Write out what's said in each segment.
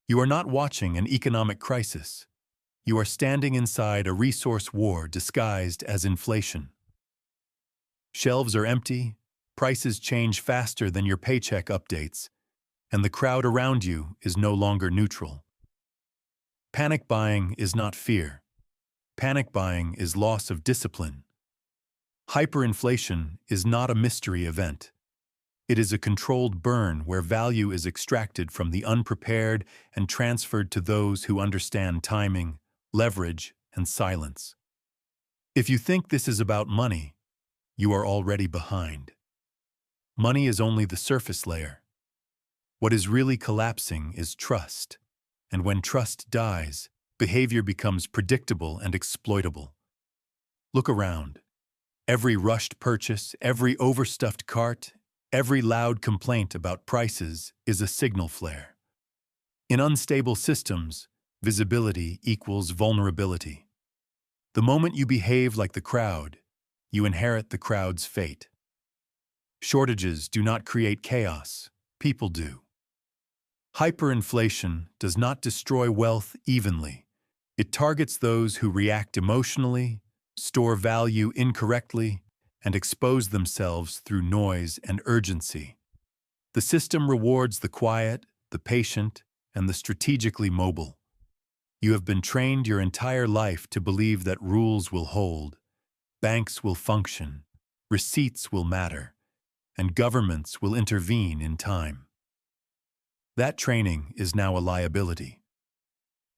You are not watching an economic crisis. You are standing inside a resource war disguised as inflation. Shelves are empty, prices change faster than your paycheck updates, and the crowd around you is no longer neutral. Panic buying is not fear. Panic buying is loss of discipline. Hyperinflation is not a mystery event. It is a controlled burn where value is extracted from the unprepared and transferred to those who understand timing, leverage, and silence. If you think this is about money, you are already behind. Money is only the surface layer. What is really collapsing is trust, and when trust dies, behavior becomes predictable and exploitable. Look around. Every rushed purchase, every overstuffed cart, every loud complaint about prices is a signal flare. In unstable systems, visibility equals vulnerability. The moment you behave like the crowd, you inherit the crowd's fate. Shortages do not create chaos, people do. Hyperinflation does not destroy wealth evenly. It targets those who react emotionally, store value incorrectly, and expose themselves through noise and urgency. The system rewards the quiet, the patient, and the strategically mobile. You have been trained your entire life to believe that rules will hold, banks will function, receipts will matter, and governments will intervene in time. That training is now a liability.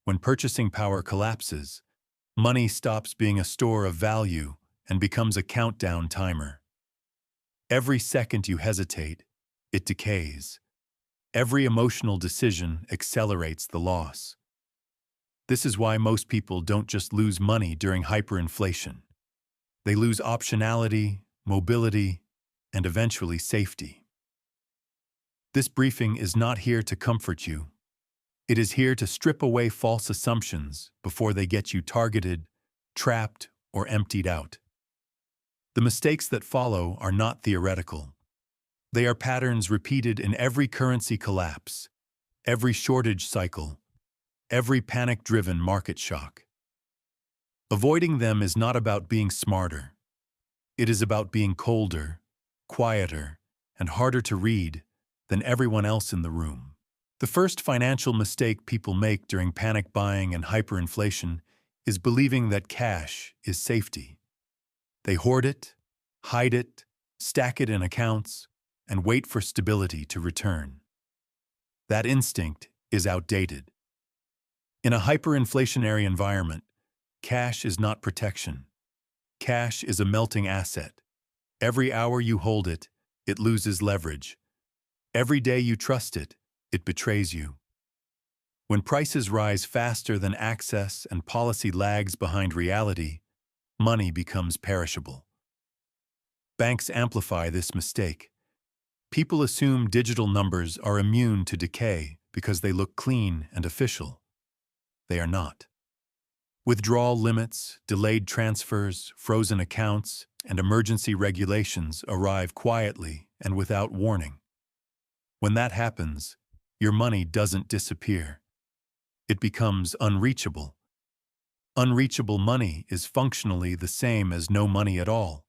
When purchasing power collapses, money stops being a store of value and becomes a countdown timer. Every second you hesitate, it decays. Every emotional decision accelerates the loss. This is why most people don't just lose money during hyperinflation. They lose optionality, mobility, and eventually safety. This briefing is not here to comfort you. It is here to strip away false assumptions before they get you targeted, trapped, or emptied out. The mistakes that follow are not theoretical. They are patterns repeated in every currency collapse, every shortage cycle, every panic-driven market shock. Avoiding them is not about being smarter. It is about being colder, quieter, and harder to read than everyone else in the room. The first financial mistake people make during panic buying and hyperinflation is believing that cash is safety. They hoard it, hide it, stack it in accounts, and wait for stability to return. That instinct is outdated. In a hyperinflationary environment, cash is not protection. Cash is a melting asset. Every hour you hold it, it loses leverage. Every day you trust it, it betrays you. When prices rise faster than access and policy lags behind reality, money becomes perishable. Banks amplify this mistake. People assume digital numbers are immune to decay because they look clean and official. They are not. Withdrawal limits, delayed transfers, frozen accounts, and emergency regulations arrive quietly and without warning. When that happens, your money doesn't disappear. It becomes unreachable. Unreachable money is functionally the same as no money at all.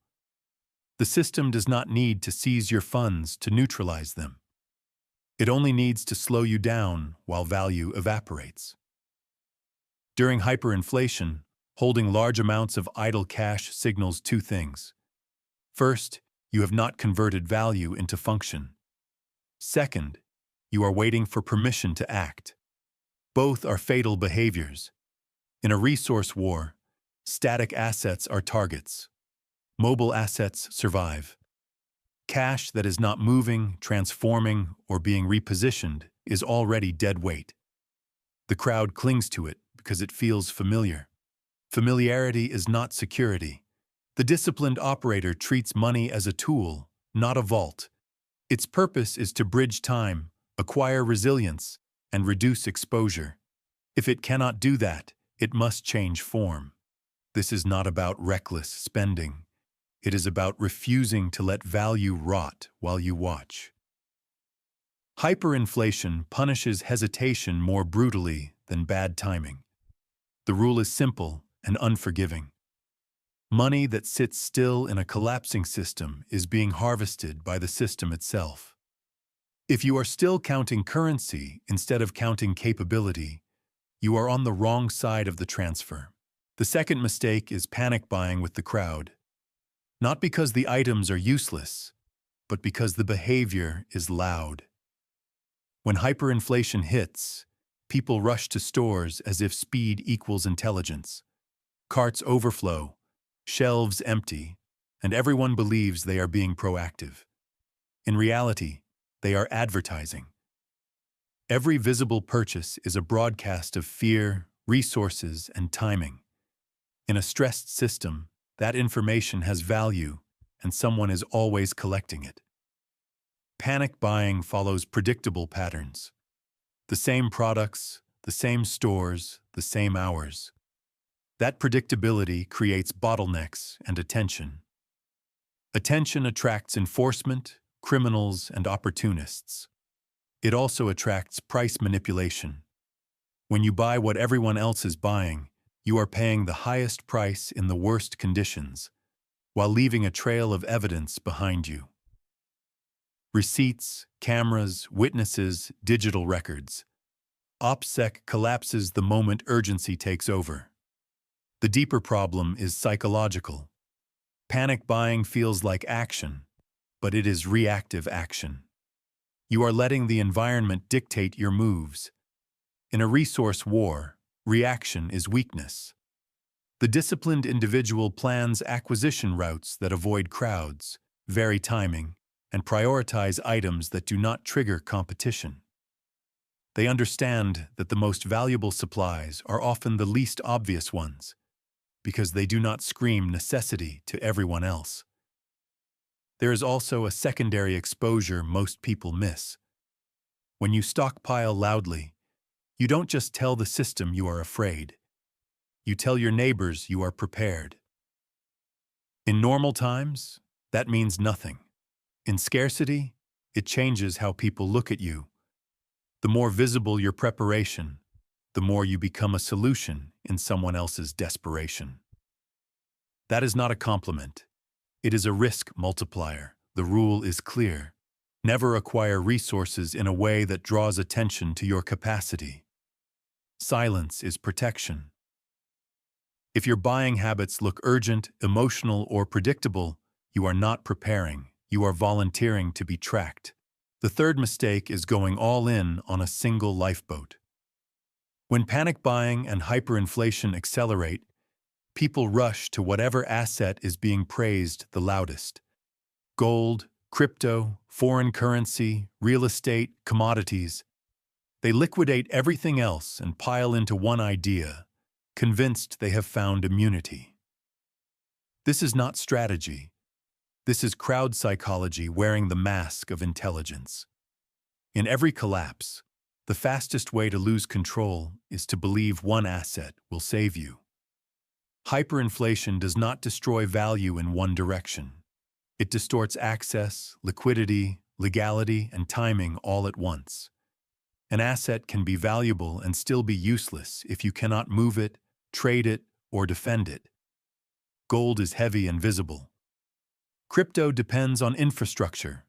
The system does not need to seize your funds to neutralize them. It only needs to slow you down while value evaporates. During hyperinflation, holding large amounts of idle cash signals two things. First, you have not converted value into function. Second, you are waiting for permission to act. Both are fatal behaviors. In a resource war, static assets are targets. Mobile assets survive. Cash that is not moving, transforming, or being repositioned is already dead weight. The crowd clings to it because it feels familiar. Familiarity is not security. The disciplined operator treats money as a tool, not a vault. Its purpose is to bridge time, acquire resilience, and reduce exposure. If it cannot do that, it must change form. This is not about reckless spending. It is about refusing to let value rot while you watch. Hyperinflation punishes hesitation more brutally than bad timing. The rule is simple and unforgiving. Money that sits still in a collapsing system is being harvested by the system itself. If you are still counting currency instead of counting capability, you are on the wrong side of the transfer. The second mistake is panic buying with the crowd. Not because the items are useless, but because the behavior is loud. When hyperinflation hits, people rush to stores as if speed equals intelligence. Carts overflow, shelves empty, and everyone believes they are being proactive. In reality, they are advertising. Every visible purchase is a broadcast of fear, resources, and timing. In a stressed system, that information has value, and someone is always collecting it. Panic buying follows predictable patterns. The same products, the same stores, the same hours. That predictability creates bottlenecks and attention. Attention attracts enforcement, criminals, and opportunists. It also attracts price manipulation. When you buy what everyone else is buying, you are paying the highest price in the worst conditions, while leaving a trail of evidence behind you. Receipts, cameras, witnesses, digital records. OpSec collapses the moment urgency takes over. The deeper problem is psychological. Panic buying feels like action, but it is reactive action. You are letting the environment dictate your moves. In a resource war, reaction is weakness. The disciplined individual plans acquisition routes that avoid crowds, vary timing, and prioritize items that do not trigger competition. They understand that the most valuable supplies are often the least obvious ones, because they do not scream necessity to everyone else. There is also a secondary exposure most people miss. When you stockpile loudly, you don't just tell the system you are afraid. You tell your neighbors you are prepared. In normal times, that means nothing. In scarcity, it changes how people look at you. The more visible your preparation, the more you become a solution in someone else's desperation. That is not a compliment. It is a risk multiplier. The rule is clear. Never acquire resources in a way that draws attention to your capacity. Silence is protection. If your buying habits look urgent, emotional, or predictable, you are not preparing. You are volunteering to be tracked. The third mistake is going all in on a single lifeboat. When panic buying and hyperinflation accelerate, people rush to whatever asset is being praised the loudest. Gold, crypto, foreign currency, real estate, commodities. They liquidate everything else and pile into one idea, convinced they have found immunity. This is not strategy. This is crowd psychology wearing the mask of intelligence. In every collapse, the fastest way to lose control is to believe one asset will save you. Hyperinflation does not destroy value in one direction. It distorts access, liquidity, legality, and timing all at once. An asset can be valuable and still be useless if you cannot move it, trade it, or defend it. Gold is heavy and visible. Crypto depends on infrastructure.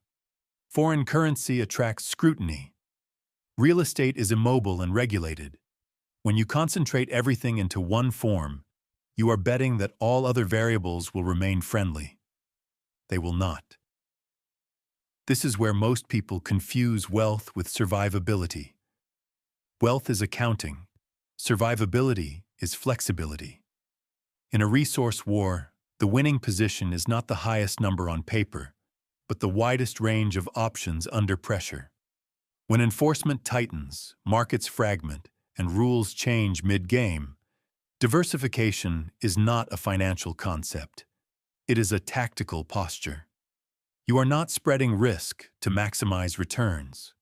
Foreign currency attracts scrutiny. Real estate is immobile and regulated. When you concentrate everything into one form, you are betting that all other variables will remain friendly. They will not. This is where most people confuse wealth with survivability. Wealth is accounting. Survivability is flexibility. In a resource war, the winning position is not the highest number on paper, but the widest range of options under pressure. When enforcement tightens, markets fragment, and rules change mid-game, diversification is not a financial concept. It is a tactical posture. You are not spreading risk to maximize returns.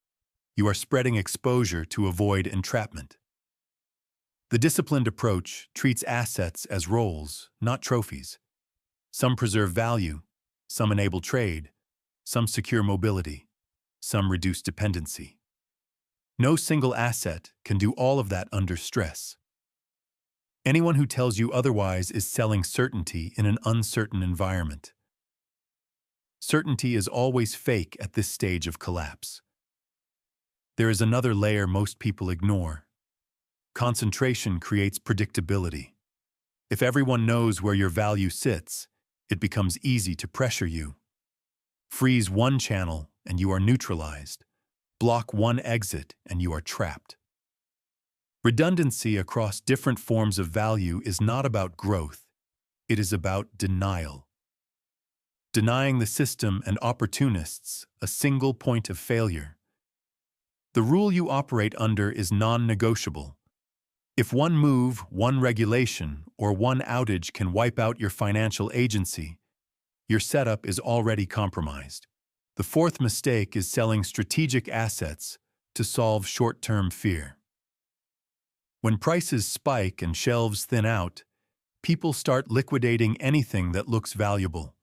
You are spreading exposure to avoid entrapment. The disciplined approach treats assets as roles, not trophies. Some preserve value, some enable trade, some secure mobility, some reduce dependency. No single asset can do all of that under stress. Anyone who tells you otherwise is selling certainty in an uncertain environment. Certainty is always fake at this stage of collapse. There is another layer most people ignore. Concentration creates predictability. If everyone knows where your value sits, it becomes easy to pressure you. Freeze one channel and you are neutralized. Block one exit and you are trapped. Redundancy across different forms of value is not about growth. It is about denial. Denying the system and opportunists a single point of failure. The rule you operate under is non-negotiable. If one move, one regulation, or one outage can wipe out your financial agency, your setup is already compromised. The fourth mistake is selling strategic assets to solve short-term fear. When prices spike and shelves thin out, people start liquidating anything that looks valuable.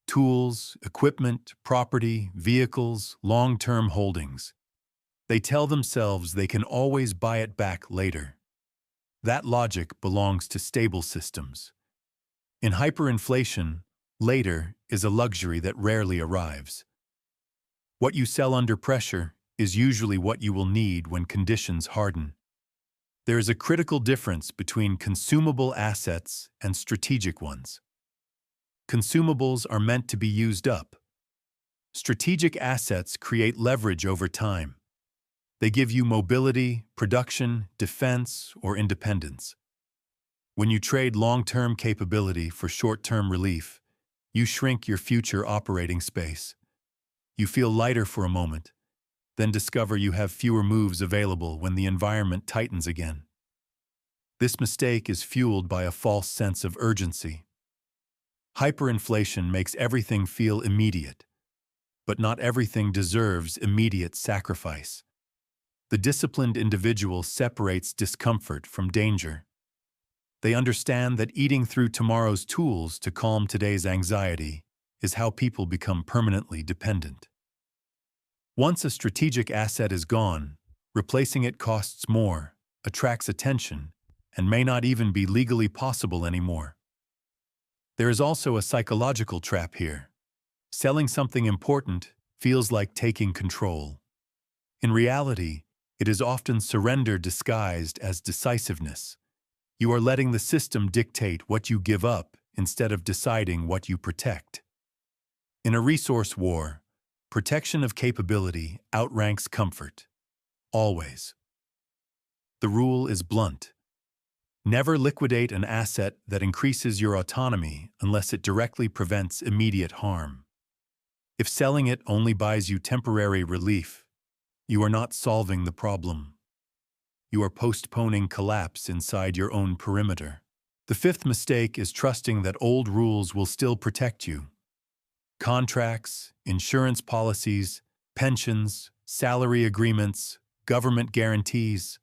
Tools, equipment, property, vehicles, long-term holdings. They tell themselves they can always buy it back later. That logic belongs to stable systems. In hyperinflation, later is a luxury that rarely arrives. What you sell under pressure is usually what you will need when conditions harden. There is a critical difference between consumable assets and strategic ones. Consumables are meant to be used up. Strategic assets create leverage over time. They give you mobility, production, defense, or independence. When you trade long-term capability for short-term relief, you shrink your future operating space. You feel lighter for a moment, then discover you have fewer moves available when the environment tightens again. This mistake is fueled by a false sense of urgency. Hyperinflation makes everything feel immediate, but not everything deserves immediate sacrifice. The disciplined individual separates discomfort from danger. They understand that eating through tomorrow's tools to calm today's anxiety is how people become permanently dependent. Once a strategic asset is gone, replacing it costs more, attracts attention, and may not even be legally possible anymore. There is also a psychological trap here. Selling something important feels like taking control. In reality, it is often surrender disguised as decisiveness. You are letting the system dictate what you give up instead of deciding what you protect. In a resource war, protection of capability outranks comfort. Always. The rule is blunt. Never liquidate an asset that increases your autonomy unless it directly prevents immediate harm. If selling it only buys you temporary relief, you are not solving the problem. You are postponing collapse inside your own perimeter. The fifth mistake is trusting that old rules will still protect you. Contracts, insurance policies, pensions, salary agreements, government guarantees.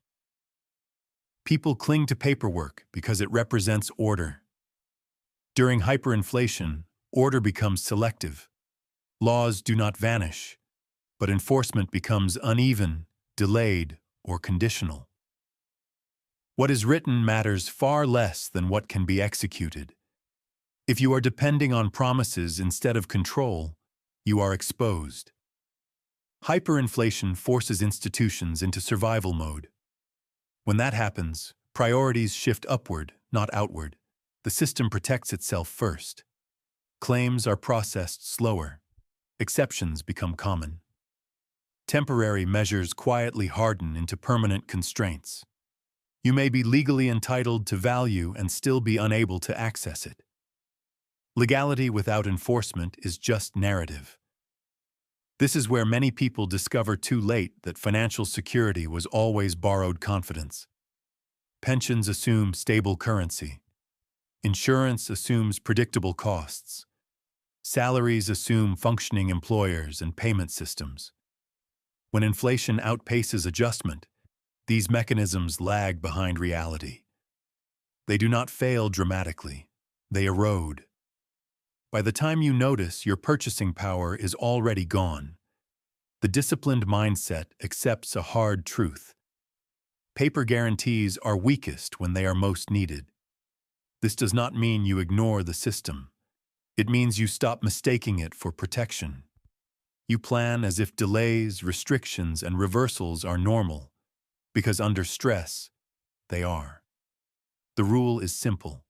People cling to paperwork because it represents order. During hyperinflation, order becomes selective. Laws do not vanish, but enforcement becomes uneven, delayed, or conditional. What is written matters far less than what can be executed. If you are depending on promises instead of control, you are exposed. Hyperinflation forces institutions into survival mode. When that happens, priorities shift upward, not outward. The system protects itself first. Claims are processed slower. Exceptions become common. Temporary measures quietly harden into permanent constraints. You may be legally entitled to value and still be unable to access it. Legality without enforcement is just narrative. This is where many people discover too late that financial security was always borrowed confidence. Pensions assume stable currency. Insurance assumes predictable costs. Salaries assume functioning employers and payment systems. When inflation outpaces adjustment, these mechanisms lag behind reality. They do not fail dramatically. They erode. By the time you notice, your purchasing power is already gone. The disciplined mindset accepts a hard truth. Paper guarantees are weakest when they are most needed. This does not mean you ignore the system. It means you stop mistaking it for protection. You plan as if delays, restrictions, and reversals are normal, because under stress, they are. The rule is simple.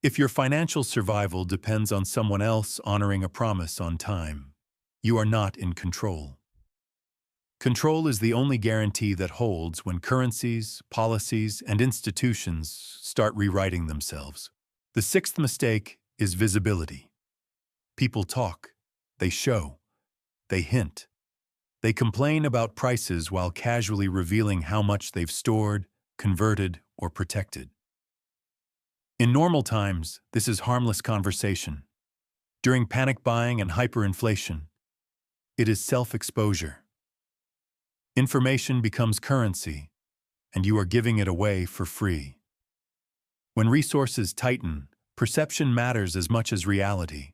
If your financial survival depends on someone else honoring a promise on time, you are not in control. Control is the only guarantee that holds when currencies, policies, and institutions start rewriting themselves. The sixth mistake is visibility. People talk, they show, they hint. They complain about prices while casually revealing how much they've stored, converted, or protected. In normal times, this is harmless conversation. During panic buying and hyperinflation, it is self-exposure. Information becomes currency, and you are giving it away for free. When resources tighten, perception matters as much as reality.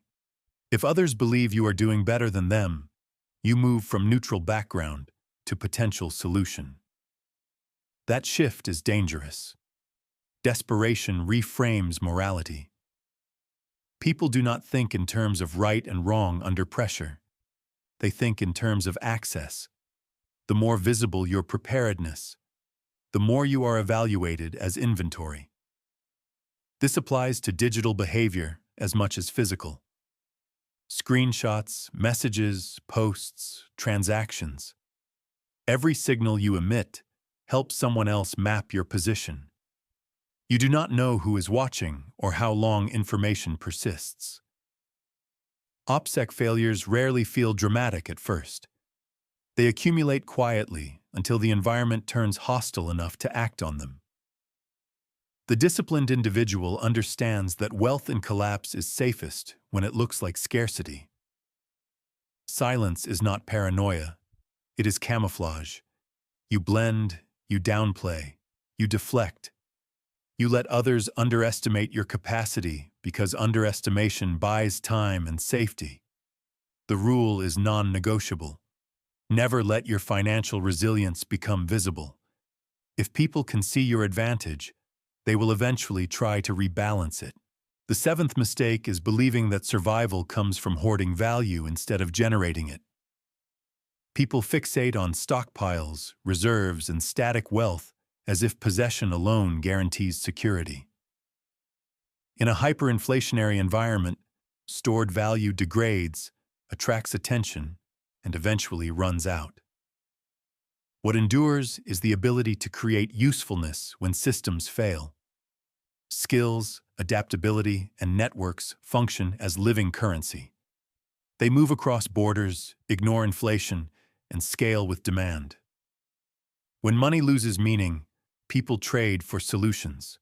If others believe you are doing better than them, you move from neutral background to potential solution. That shift is dangerous. Desperation reframes morality. People do not think in terms of right and wrong under pressure. They think in terms of access. The more visible your preparedness, the more you are evaluated as inventory. This applies to digital behavior as much as physical. Screenshots, messages, posts, transactions. Every signal you emit helps someone else map your position. You do not know who is watching or how long information persists. OpSec failures rarely feel dramatic at first. They accumulate quietly until the environment turns hostile enough to act on them. The disciplined individual understands that wealth in collapse is safest when it looks like scarcity. Silence is not paranoia. It is camouflage. You blend, you downplay, you deflect. You let others underestimate your capacity because underestimation buys time and safety. The rule is non-negotiable. Never let your financial resilience become visible. If people can see your advantage, they will eventually try to rebalance it. The seventh mistake is believing that survival comes from hoarding value instead of generating it. People fixate on stockpiles, reserves, and static wealth as if possession alone guarantees security. In a hyperinflationary environment, stored value degrades, attracts attention, and eventually runs out. What endures is the ability to create usefulness when systems fail. Skills, adaptability, and networks function as living currency. They move across borders, ignore inflation, and scale with demand. When money loses meaning, people trade for solutions.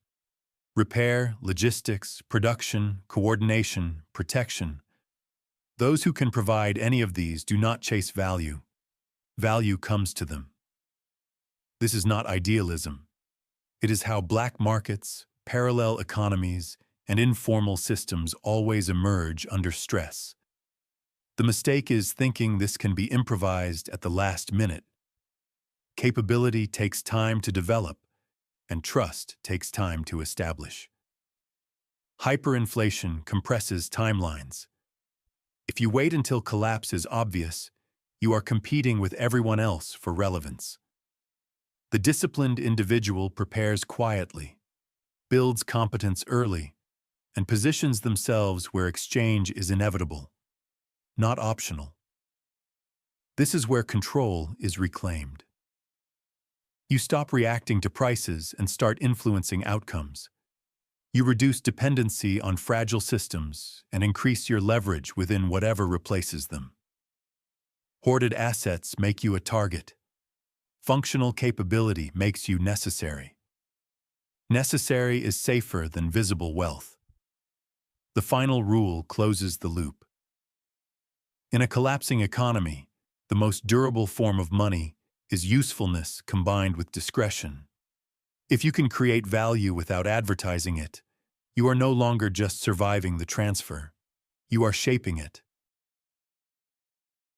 Repair, logistics, production, coordination, protection. Those who can provide any of these do not chase value. Value comes to them. This is not idealism. It is how black markets, parallel economies, and informal systems always emerge under stress. The mistake is thinking this can be improvised at the last minute. Capability takes time to develop, and trust takes time to establish. Hyperinflation compresses timelines. If you wait until collapse is obvious, you are competing with everyone else for relevance. The disciplined individual prepares quietly, builds competence early, and positions themselves where exchange is inevitable, not optional. This is where control is reclaimed. You stop reacting to prices and start influencing outcomes. You reduce dependency on fragile systems and increase your leverage within whatever replaces them. Hoarded assets make you a target. Functional capability makes you necessary. Necessary is safer than visible wealth. The final rule closes the loop. In a collapsing economy, the most durable form of money is usefulness combined with discretion. If you can create value without advertising it, you are no longer just surviving the transfer. You are shaping it.